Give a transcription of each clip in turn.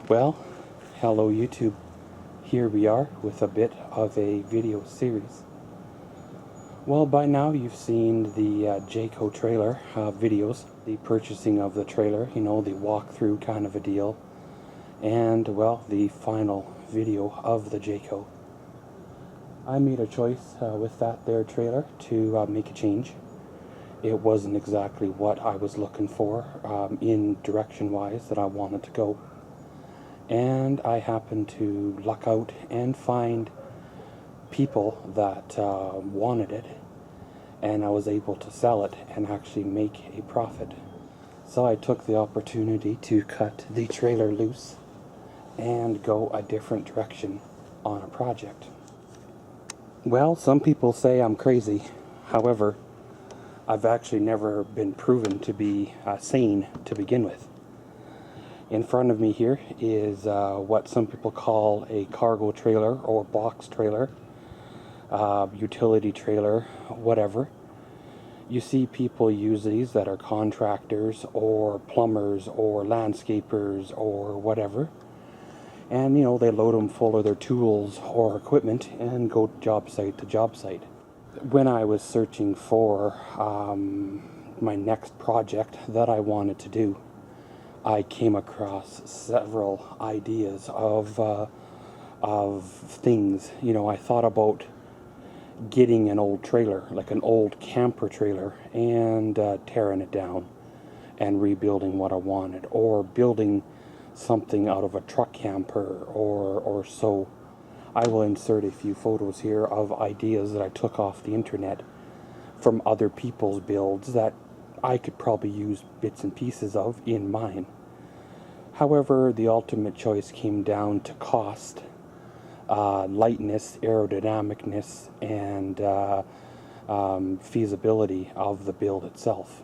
Well, hello YouTube. Here we are with a bit of a video series. Well, by now you've seen the Jayco trailer videos, the purchasing of the trailer, the walkthrough kind of a deal, and, well, the final video of the Jayco. I made a choice with that there trailer to make a change. It wasn't exactly what I was looking for in direction-wise that I wanted to go. And I happened to luck out and find people that wanted it, and I was able to sell it and actually make a profit. So I took the opportunity to cut the trailer loose and go a different direction on a project. Well, some people say I'm crazy. However, I've actually never been proven to be sane to begin with. In front of me here is what some people call a cargo trailer or box trailer, utility trailer, whatever. You see people use these that are contractors or plumbers or landscapers or whatever. And, they load them full of their tools or equipment and go job site to job site. When I was searching for my next project that I wanted to do, I came across several ideas of things. I thought about getting an old trailer, like an old camper trailer, and tearing it down and rebuilding what I wanted, or building something out of a truck camper or so. I will insert a few photos here of ideas that I took off the internet from other people's builds that I could probably use bits and pieces of in mine. However, the ultimate choice came down to cost, lightness, aerodynamicness, and feasibility of the build itself.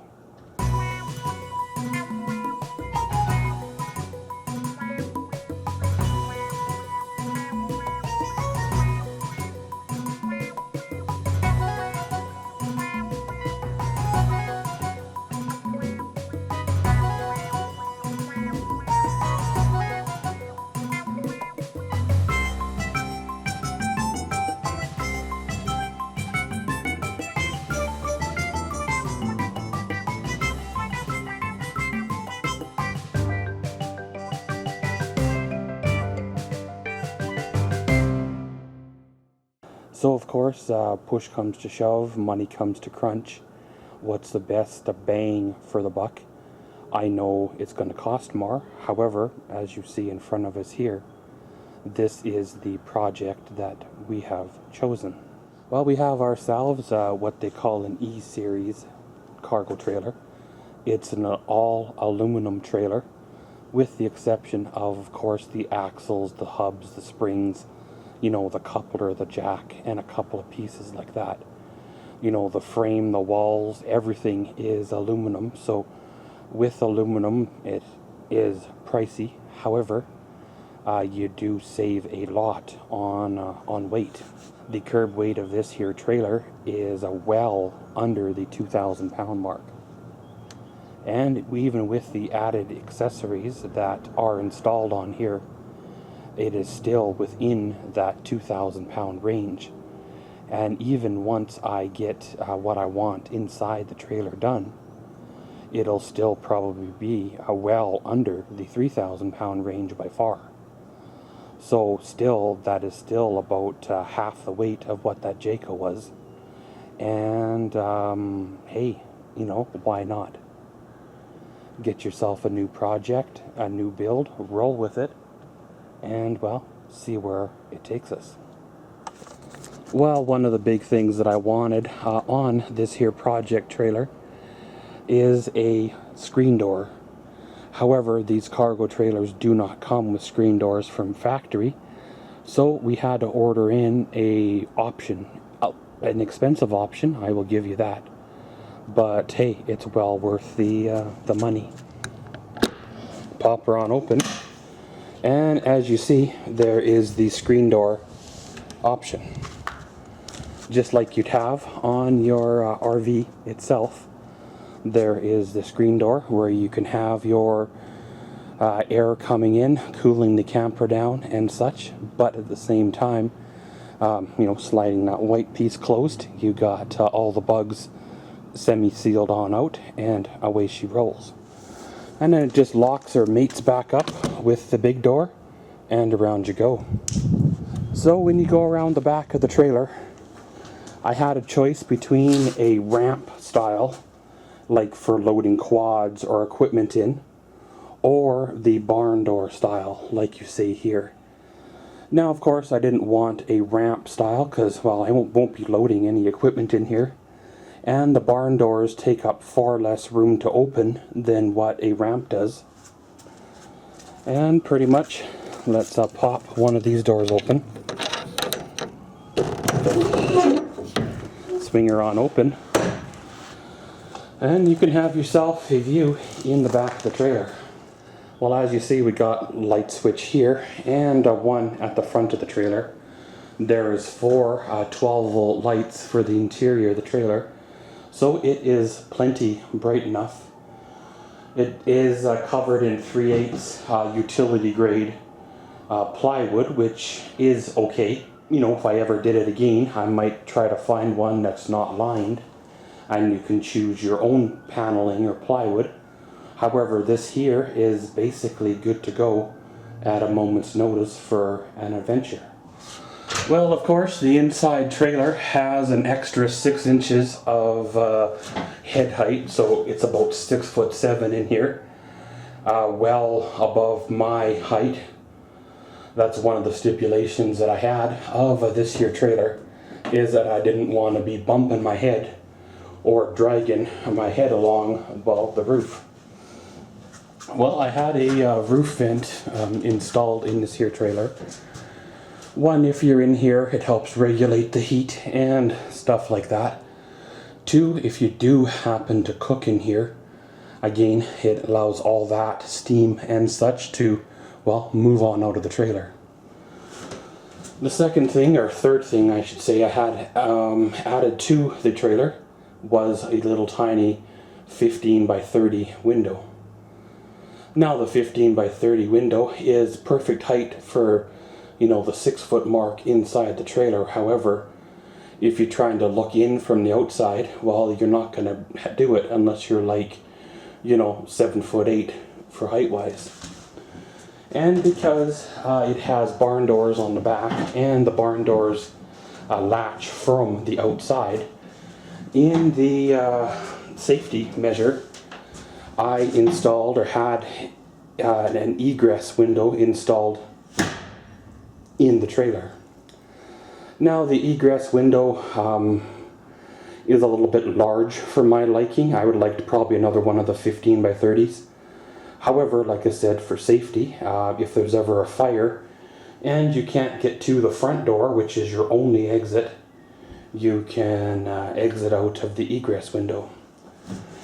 So of course, push comes to shove, money comes to crunch. What's the best bang for the buck? I know it's going to cost more. However, as you see in front of us here, this is the project that we have chosen. Well, we have ourselves what they call an E-Series cargo trailer. It's an all aluminum trailer, with the exception of course, the axles, the hubs, the springs, the coupler, the jack, and a couple of pieces like that. The frame, the walls, everything is aluminum. So with aluminum, it is pricey. However, you do save a lot on weight. The curb weight of this here trailer is well under the 2,000 pound mark. And even with the added accessories that are installed on here, it is still within that 2,000 pound range. And even once I get what I want inside the trailer done, it'll still probably be well under the 3,000 pound range by far. So still, that is still about half the weight of what that Jayco was. And hey, why not? Get yourself a new project, a new build, roll with it, and, well, see where it takes us. Well, one of the big things that I wanted on this here project trailer is a screen door. However, these cargo trailers do not come with screen doors from factory, so we had to order in a option, an expensive option, I will give you that. But hey, it's well worth the money. Pop her on open. And as you see, there is the screen door option. Just like you'd have on your RV itself, there is the screen door where you can have your air coming in, cooling the camper down and such, but at the same time, sliding that white piece closed, you got all the bugs semi-sealed on out, and away she rolls. And then it just locks or mates back up with the big door, and around you go. So when you go around the back of the trailer, I had a choice between a ramp style, like for loading quads or equipment in, or the barn door style, like you see here. Now, of course, I didn't want a ramp style because, well, I won't be loading any equipment in here. And the barn doors take up far less room to open than what a ramp does. And pretty much, let's pop one of these doors open. Swing her on open. And you can have yourself a view in the back of the trailer. Well, as you see, we got light switch here and one at the front of the trailer. There's 4 12-volt lights for the interior of the trailer, so it is plenty bright enough. It is covered in 3/8 utility grade plywood, which is okay. If I ever did it again, I might try to find one that's not lined, and you can choose your own paneling or plywood. However, this here is basically good to go at a moment's notice for an adventure. Well, of course, the inside trailer has an extra 6 inches of head height, so it's about 6'7" in here, well above my height. That's one of the stipulations that I had of this here trailer, is that I didn't want to be bumping my head or dragging my head along, well, the roof. Well, I had a roof vent installed in this here trailer. One, if you're in here, it helps regulate the heat and stuff like that. 2, if you do happen to cook in here, again, it allows all that steam and such to, well, move on out of the trailer. The second thing, or third thing I should say, I had added to the trailer was a little tiny 15 by 30 window. Now the 15 by 30 window is perfect height for, the 6-foot mark inside the trailer. However, if you're trying to look in from the outside, well, you're not going to do it unless you're like, 7'8" for height-wise. And because it has barn doors on the back, and the barn doors latch from the outside, in the safety measure, I installed, or had an egress window installed in the trailer. Now the egress window is a little bit large for my liking. I would like probably another one of the 15 by 30s. However, like I said, for safety, if there's ever a fire and you can't get to the front door, which is your only exit, you can exit out of the egress window.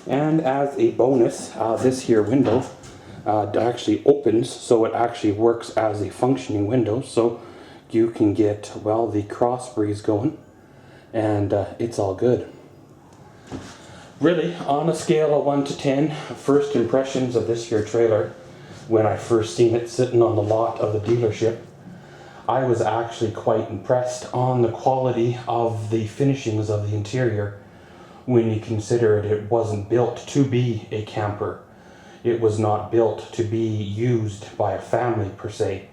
And as a bonus, this here window actually opens, so it actually works as a functioning window, so you can get, well, the cross breeze going, and it's all good. Really, on a scale of 1 to 10, first impressions of this here trailer, when I first seen it sitting on the lot of the dealership, I was actually quite impressed on the quality of the finishings of the interior. When you consider it wasn't built to be a camper. It was not built to be used by a family per se.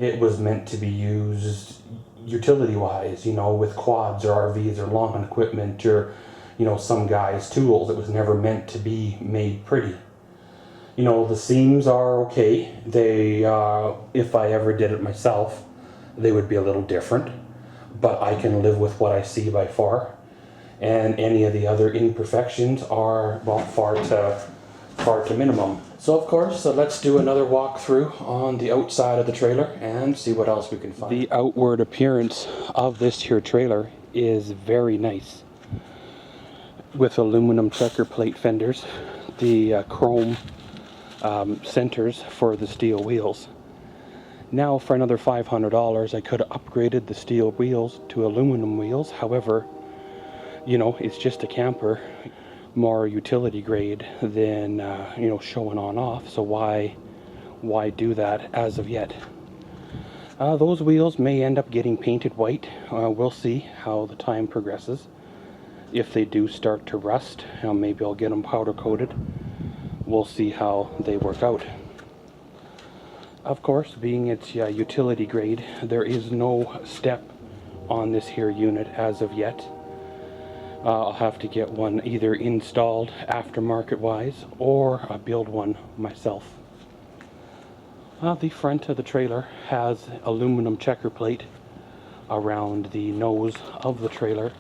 It was meant to be used utility-wise, with quads or RVs or lawn equipment or, some guy's tools. It was never meant to be made pretty. The seams are okay. They, if I ever did it myself, they would be a little different, but I can live with what I see by far. And any of the other imperfections are, well, far to minimum. So of course, let's do another walkthrough on the outside of the trailer and see what else we can find. The outward appearance of this here trailer is very nice, with aluminum checker plate fenders, the chrome centers for the steel wheels. Now for another $500 I could have upgraded the steel wheels to aluminum wheels. However, it's just a camper, more utility grade than showing on off, so why why do that as of yet. Those wheels may end up getting painted white. We'll see how the time progresses. If they do start to rust, maybe I'll get them powder coated. We'll see how they work out. Of course, being it's utility grade, there is no step on this here unit as of yet. I'll have to get one either installed aftermarket wise or build one myself. The front of the trailer has aluminum checker plate around the nose of the trailer,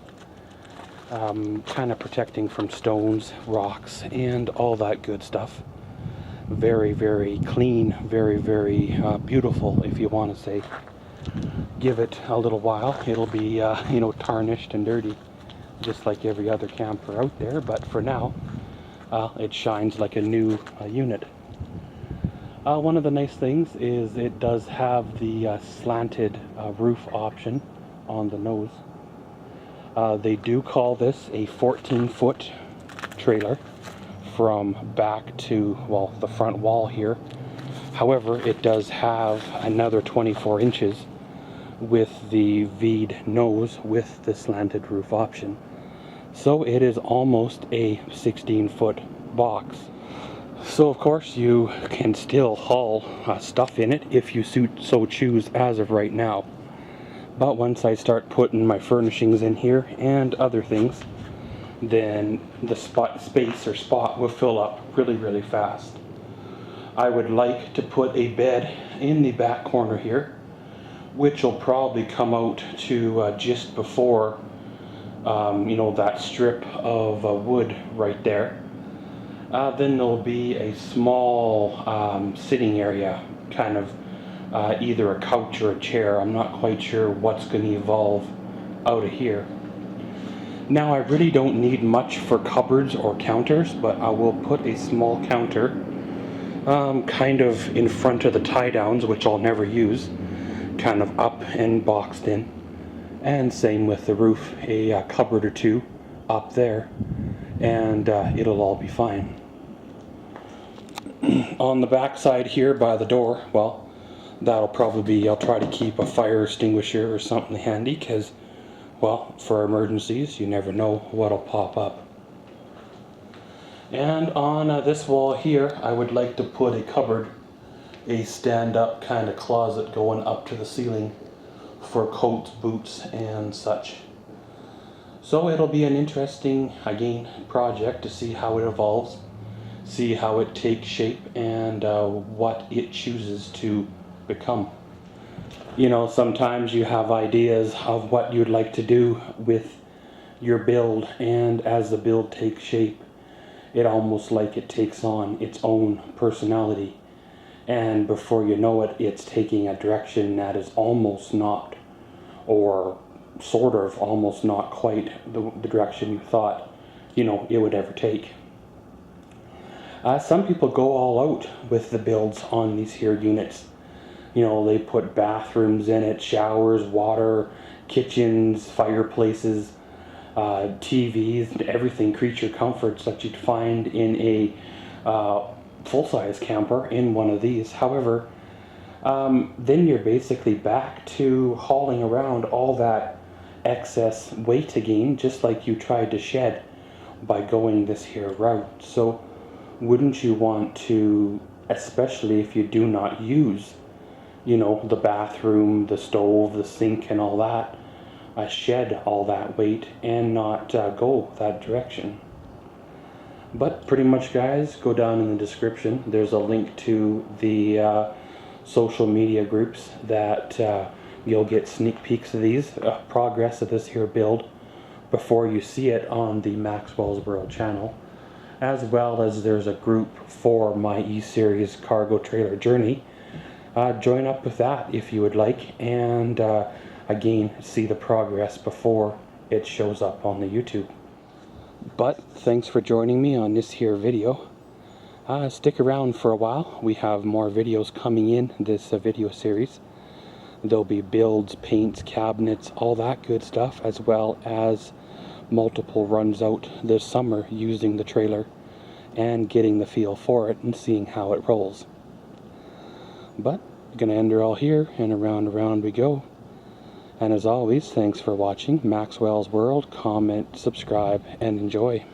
kind of protecting from stones, rocks, and all that good stuff. Very, very clean, very, very beautiful, if you want to say. Give it a little while, it'll be tarnished and dirty, just like every other camper out there, but for now, it shines like a new unit. One of the nice things is it does have the slanted roof option on the nose. They do call this a 14-foot trailer from back to, well, the front wall here. However, it does have another 24 inches with the V'd nose with the slanted roof option. So it is almost a 16-foot box. So of course you can still haul stuff in it if you so choose as of right now. But once I start putting my furnishings in here and other things, then the spot will fill up really, really fast. I would like to put a bed in the back corner here, which will probably come out to just before that strip of wood right there. Then there'll be a small sitting area, kind of either a couch or a chair. I'm not quite sure what's going to evolve out of here. Now, I really don't need much for cupboards or counters, but I will put a small counter kind of in front of the tie downs, which I'll never use, kind of up and boxed in. And same with the roof, a cupboard or two up there, and it'll all be fine. On the back side here by the door, well, that'll probably be, I'll try to keep a fire extinguisher or something handy, because, well, for emergencies, you never know what'll pop up. And on this wall here, I would like to put a cupboard, a stand-up kind of closet going up to the ceiling for coats, boots, and such. So it'll be an interesting, again, project to see how it evolves, see how it takes shape, and what it chooses to become. You know, sometimes you have ideas of what you'd like to do with your build, and as the build takes shape, it almost like it takes on its own personality, and before you know it, it's taking a direction that is almost not, or sort of almost not quite the direction you thought, it would ever take. Some people go all out with the builds on these here units. They put bathrooms in it, showers, water, kitchens, fireplaces, TVs, everything, creature comforts that you'd find in a full-size camper in one of these. However, then you're basically back to hauling around all that excess weight again, just like you tried to shed by going this here route. So wouldn't you want to, especially if you do not use, the bathroom, the stove, the sink, and all that, shed all that weight and not go that direction? But pretty much, guys, go down in the description. There's a link to the social media groups that you'll get sneak peeks of these, progress of this here build, before you see it on the Maxwell's World channel, as well as there's a group for my E-Series cargo trailer journey. Join up with that if you would like, and again, see the progress before it shows up on the YouTube. But thanks for joining me on this here video. Stick around for a while. We have more videos coming in this video series. There'll be builds, paints, cabinets, all that good stuff, as well as multiple runs out this summer using the trailer and getting the feel for it and seeing how it rolls. But gonna end her all here, and around we go. And as always, thanks for watching Maxwell's World. Comment, subscribe, and enjoy.